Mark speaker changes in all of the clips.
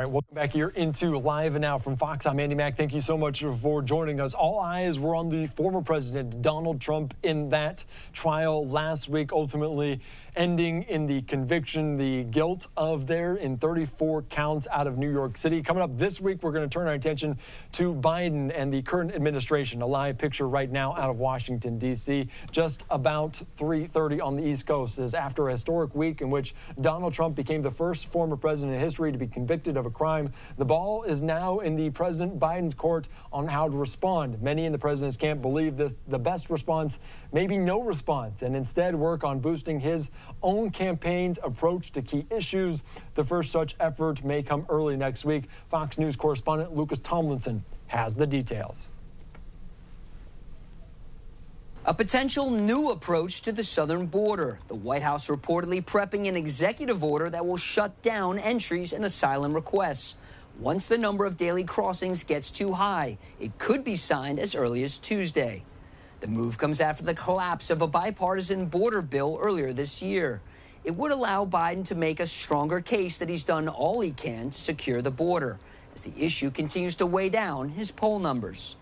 Speaker 1: right, welcome back here into Live and Now from Fox. I'm Andy Mack. Thank you so much for joining us. All eyes were on the former president, Donald Trump, in that trial last week, ultimately ending in the conviction, the guilt of there in 34 counts out of New York City. Coming up this week, we're going to turn our attention to Biden and the current administration. A live picture right now out of Washington, D.C. Just about 3:30 on the East Coast is after a historic week in which Donald Trump became the first former president in history to be convicted of a crime. The ball is now in the President Biden's court on how to respond. Many in the president's camp believe this the best response, maybe no response, and instead work on boosting his own campaign's approach to key issues. The first such effort may come early next week. Fox News correspondent Lucas Tomlinson has the details.
Speaker 2: A potential new approach to the southern border. The White House reportedly prepping an executive order that will shut down entries and asylum requests. Once the number of daily crossings gets too high, it could be signed as early as Tuesday. The move comes after the collapse of a bipartisan border bill earlier this year. It would allow Biden to make a stronger case that he's done all he can to secure the border, as the issue continues to weigh down his poll numbers.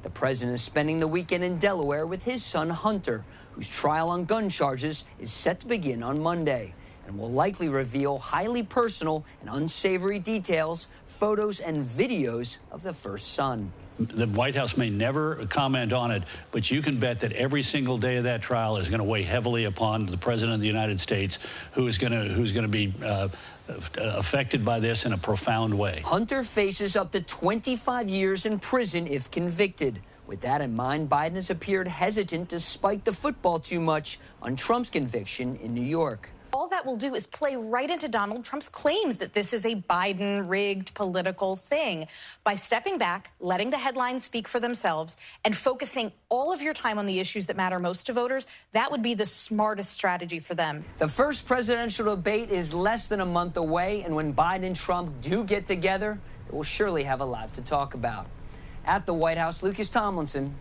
Speaker 2: The president is spending the weekend in Delaware with his son Hunter, whose trial on gun charges is set to begin on Monday and will likely reveal highly personal and unsavory details, photos and videos of the first son.
Speaker 3: The White House may never comment on it, but you can bet that every single day of that trial is going to weigh heavily upon the President of the United States, who's going to be affected by this in a profound way.
Speaker 2: Hunter faces up to 25 years in prison if convicted. With that in mind, Biden has appeared hesitant to spike the football too much on Trump's conviction in New York.
Speaker 4: All that will do is play right into Donald Trump's claims that this is a Biden-rigged political thing. By stepping back, letting the headlines speak for themselves, and focusing all of your time on the issues that matter most to voters, that would be the smartest strategy for them.
Speaker 2: The first presidential debate is less than a month away, and when Biden and Trump do get together, they will surely have a lot to talk about. At the White House, Lucas Tomlinson,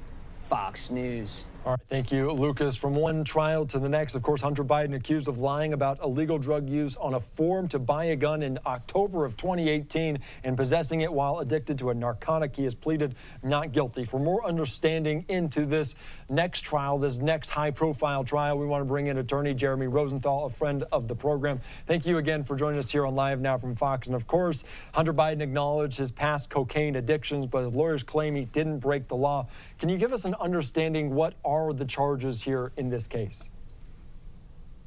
Speaker 2: Fox News.
Speaker 1: All right, thank you, Lucas. From one trial to the next, of course, Hunter Biden accused of lying about illegal drug use on a form to buy a gun in October of 2018 and possessing it while addicted to a narcotic. He has pleaded not guilty. For more understanding into this next trial, this next high-profile trial, we want to bring in attorney Jeremy Rosenthal, a friend of the program. Thank you again for joining us here on Live Now from Fox. And of course, Hunter Biden acknowledged his past cocaine addictions, but his lawyers claim he didn't break the law. Can you give us an understanding what are the charges here in this case?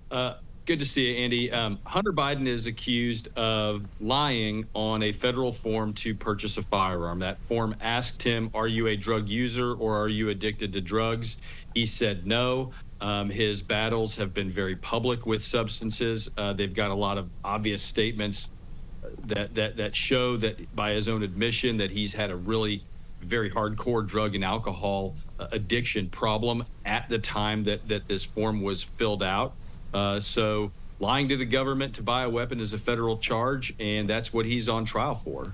Speaker 5: Good to see you, Andy. Hunter Biden is accused of lying on a federal form to purchase a firearm. That form asked him, are you a drug user or are you addicted to drugs? He said no. His battles have been very public with substances. They've got a lot of obvious statements that show that, by his own admission, that he's had a really very hardcore drug and alcohol addiction problem at the time that this form was filled out. So lying to the government to buy a weapon is a federal charge, and that's what he's on trial for.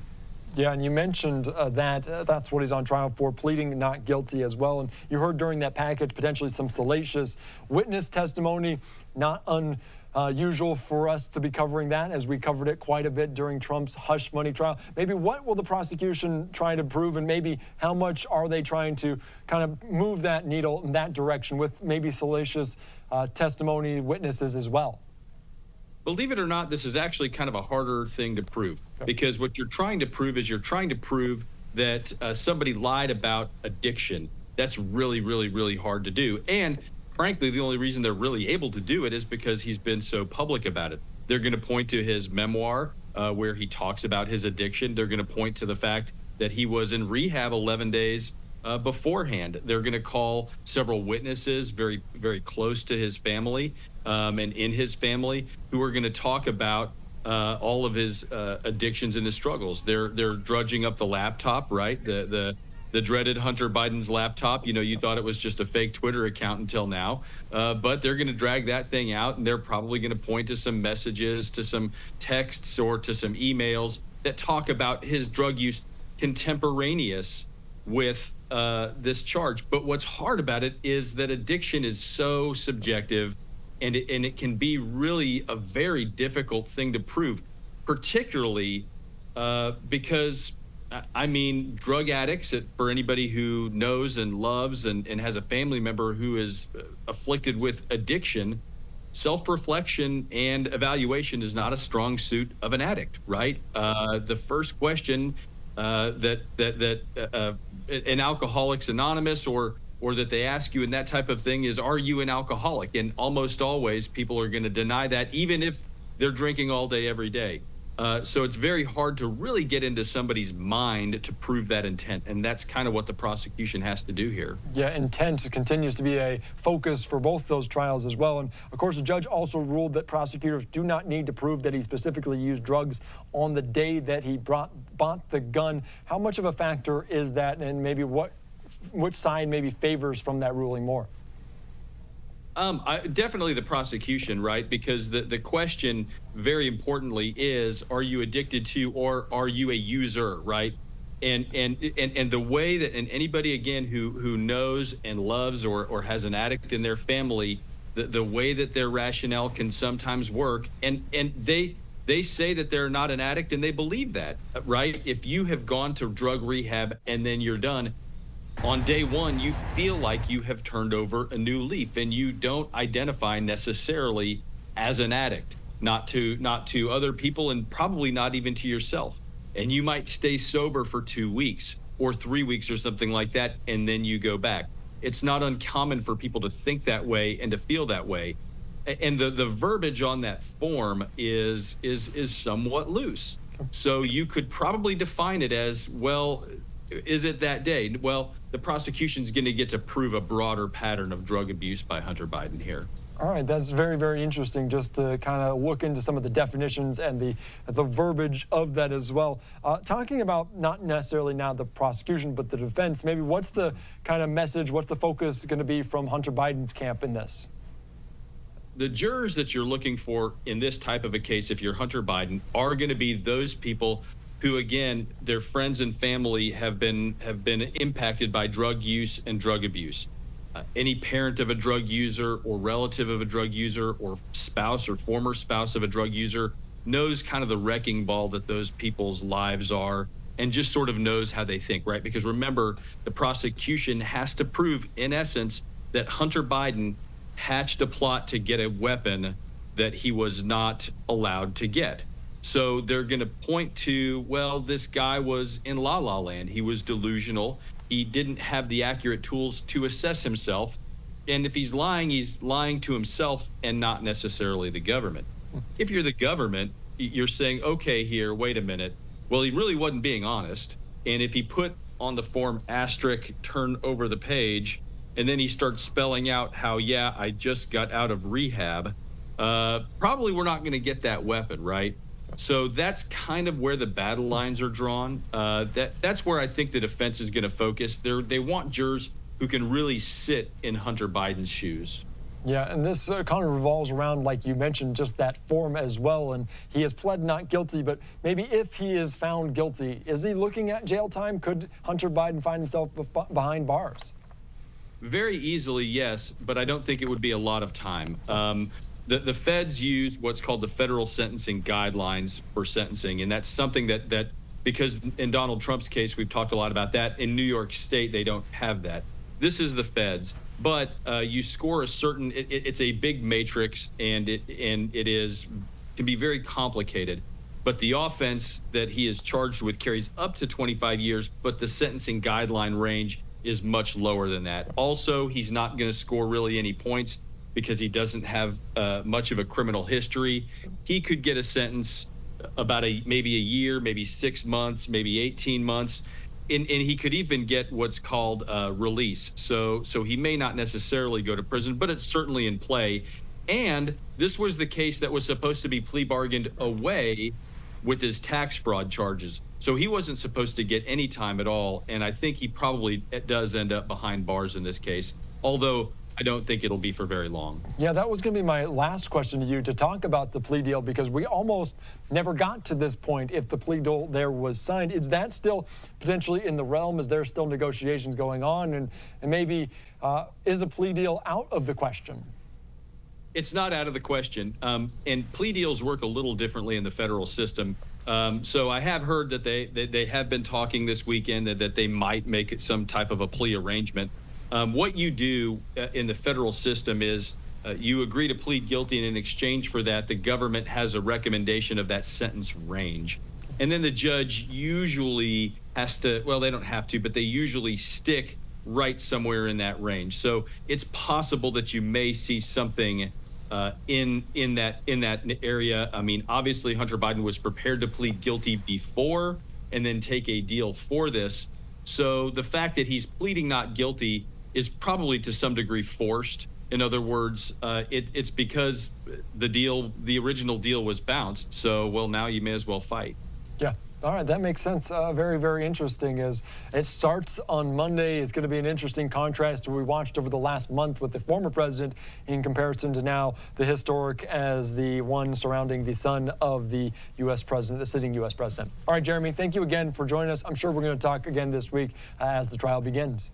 Speaker 1: Yeah, and you mentioned that's what he's on trial for, pleading not guilty as well. And you heard during that package potentially some salacious witness testimony, not unusual for us to be covering that, as we covered it quite a bit during Trump's hush money trial. Maybe what will the prosecution try to prove, and maybe how much are they trying to kind of move that needle in that direction with maybe salacious testimony witnesses as well?
Speaker 5: Believe it or not, this is actually kind of a harder thing to prove, because what you're trying to prove is you're trying to prove that somebody lied about addiction. That's really, really, really hard to do. And frankly, the only reason they're really able to do it is because he's been so public about it. They're going to point to his memoir where he talks about his addiction. They're going to point to the fact that he was in rehab 11 days beforehand. They're going to call several witnesses very, very close to his family and in his family who are going to talk about all of his addictions and his struggles. They're drudging up the laptop, right? The dreaded Hunter Biden's laptop. You know, you thought it was just a fake Twitter account until now, but they're going to drag that thing out, and they're probably going to point to some messages, to some texts, or to some emails that talk about his drug use contemporaneous with this charge. But what's hard about it is that addiction is so subjective, and it can be really a very difficult thing to prove, particularly because, I mean, drug addicts, for anybody who knows and loves and has a family member who is afflicted with addiction, self-reflection and evaluation is not a strong suit of an addict, right? The first question that in Alcoholics Anonymous or that they ask you in that type of thing is, are you an alcoholic? And almost always people are going to deny that, even if they're drinking all day, every day. So it's very hard to really get into somebody's mind to prove that intent. And that's kind of what the prosecution has to do here.
Speaker 1: Yeah, intent continues to be a focus for both those trials as well. And of course, the judge also ruled that prosecutors do not need to prove that he specifically used drugs on the day that he bought the gun. How much of a factor is that, and maybe which side maybe favors from that ruling more?
Speaker 5: Definitely the prosecution, right? Because the question, very importantly, is, are you addicted to, or are you a user, right? And the way that, and anybody again who knows and loves or has an addict in their family, the way that their rationale can sometimes work, and they say that they're not an addict, and they believe that, right? If you have gone to drug rehab and then you're done, on day one, you feel like you have turned over a new leaf, and you don't identify necessarily as an addict, not to other people, and probably not even to yourself. And you might stay sober for 2 weeks or 3 weeks or something like that, and then you go back. It's not uncommon for people to think that way and to feel that way. And the verbiage on that form is somewhat loose. So you could probably define it as, well, is it that day? Well, the prosecution's going to get to prove a broader pattern of drug abuse by Hunter Biden here.
Speaker 1: All right, that's very, very interesting, just to kind of look into some of the definitions and the verbiage of that as well. Talking about not necessarily now the prosecution, but the defense, maybe what's the kind of message, what's the focus going to be from Hunter Biden's camp in this?
Speaker 5: The jurors that you're looking for in this type of a case, if you're Hunter Biden, are going to be those people who, again, their friends and family have been impacted by drug use and drug abuse. Any parent of a drug user or relative of a drug user or spouse or former spouse of a drug user knows kind of the wrecking ball that those people's lives are, and just sort of knows how they think, right? Because remember, the prosecution has to prove, in essence, that Hunter Biden hatched a plot to get a weapon that he was not allowed to get. So they're going to point to, well, this guy was in la la land. He was delusional. He didn't have the accurate tools to assess himself. And if he's lying to himself and not necessarily the government. If you're the government, you're saying, okay, here, wait a minute. Well, he really wasn't being honest. And if he put on the form asterisk, turn over the page, and then he starts spelling out how, yeah, I just got out of rehab, probably we're not going to get that weapon, right? So that's kind of where the battle lines are drawn. That's where I think the defense is going to focus. They want jurors who can really sit in Hunter Biden's shoes.
Speaker 1: Yeah, and this kind of revolves around, like you mentioned, just that form as well. And he has pled not guilty, but maybe if he is found guilty, is he looking at jail time? Could Hunter Biden find himself behind bars?
Speaker 5: Very easily, yes, but I don't think it would be a lot of time. The feds use what's called the federal sentencing guidelines for sentencing, and that's something that because in Donald Trump's case, we've talked a lot about that. In New York State, they don't have that. This is the feds, but you score a certain. It's a big matrix, and it can be very complicated. But the offense that he is charged with carries up to 25 years, but the sentencing guideline range is much lower than that. Also, he's not going to score really any points, because he doesn't have much of a criminal history. He could get a sentence about maybe a year, maybe 6 months, maybe 18 months, and he could even get what's called release. So he may not necessarily go to prison, but it's certainly in play. And this was the case that was supposed to be plea bargained away with his tax fraud charges. So he wasn't supposed to get any time at all, and I think he probably does end up behind bars in this case, although I don't think it'll be for very long.
Speaker 1: Yeah, that was going to be my last question to you, to talk about the plea deal, because we almost never got to this point if the plea deal there was signed. Is that still potentially in the realm? Is there still negotiations going on? And maybe is a plea deal out of the question?
Speaker 5: It's not out of the question. And plea deals work a little differently in the federal system. So I have heard that they have been talking this weekend that they might make it some type of a plea arrangement. What you do in the federal system is you agree to plead guilty, and in exchange for that, the government has a recommendation of that sentence range. And then the judge usually has to, well, they don't have to, but they usually stick right somewhere in that range. So it's possible that you may see something in that area. I mean, obviously, Hunter Biden was prepared to plead guilty before and then take a deal for this. So the fact that he's pleading not guilty is probably to some degree forced. In other words, it's because the original deal was bounced. So, well, now you may as well fight.
Speaker 1: Yeah. All right, that makes sense. Very, very interesting. As it starts on Monday, it's going to be an interesting contrast to what we watched over the last month with the former president in comparison to now the historic as the one surrounding the son of the U.S. president, the sitting U.S. president. All right, Jeremy, thank you again for joining us. I'm sure we're going to talk again this week as the trial begins.